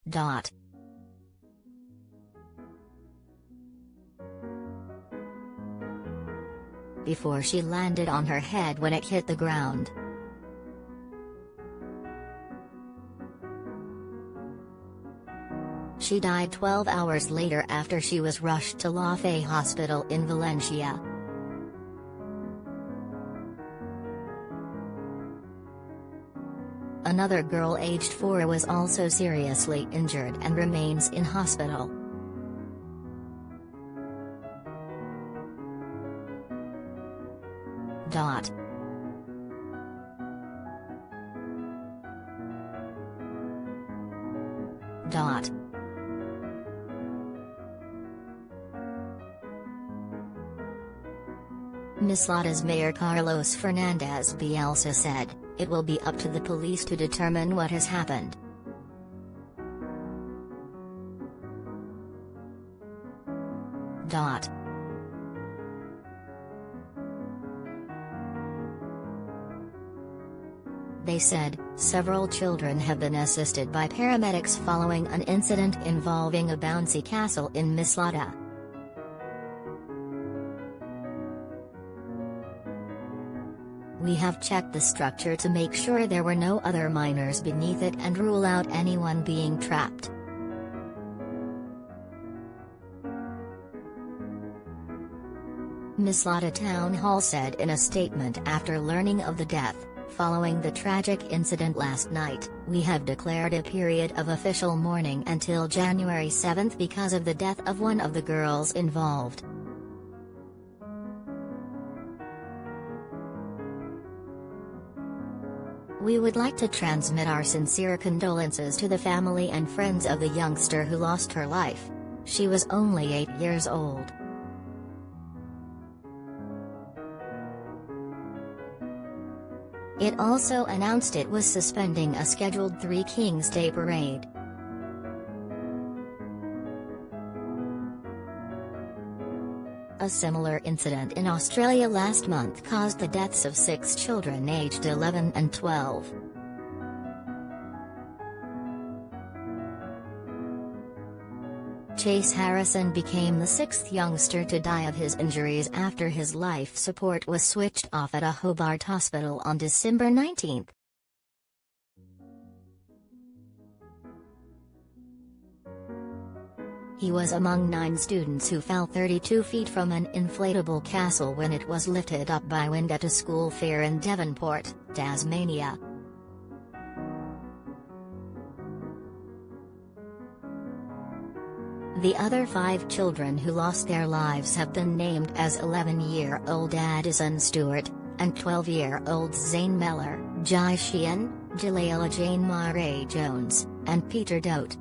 Dot. Before she landed on her head when it hit the ground. She died 12 hours later after she was rushed to La Fe Hospital in Valencia. Another girl aged 4 was also seriously injured and remains in hospital. Dot. Dot. Mislata's mayor Carlos Fernandez Bielsa said, "It will be up to the police to determine what has happened." Dot. They said, several children have been assisted by paramedics following an incident involving a bouncy castle in Mislata. We have checked the structure to make sure there were no other minors beneath it and rule out anyone being trapped. Mislata Town Hall said in a statement after learning of the death. Following the tragic incident last night, we have declared a period of official mourning until January 7 because of the death of one of the girls involved. We would like to transmit our sincere condolences to the family and friends of the youngster who lost her life. She was only 8 years old. It also announced it was suspending a scheduled Three Kings Day parade. A similar incident in Australia last month caused the deaths of 6 children aged 11 and 12. Chase Harrison became the 6th youngster to die of his injuries after his life support was switched off at a Hobart hospital on December 19. He was among 9 students who fell 32 feet from an inflatable castle when it was lifted up by wind at a school fair in Devonport, Tasmania. The other 5 children who lost their lives have been named as 11-year-old Addison Stewart, and 12-year-olds Zane Meller, Jai Sheehan, Jalailah Jane Murray Jones, and Peter Dote.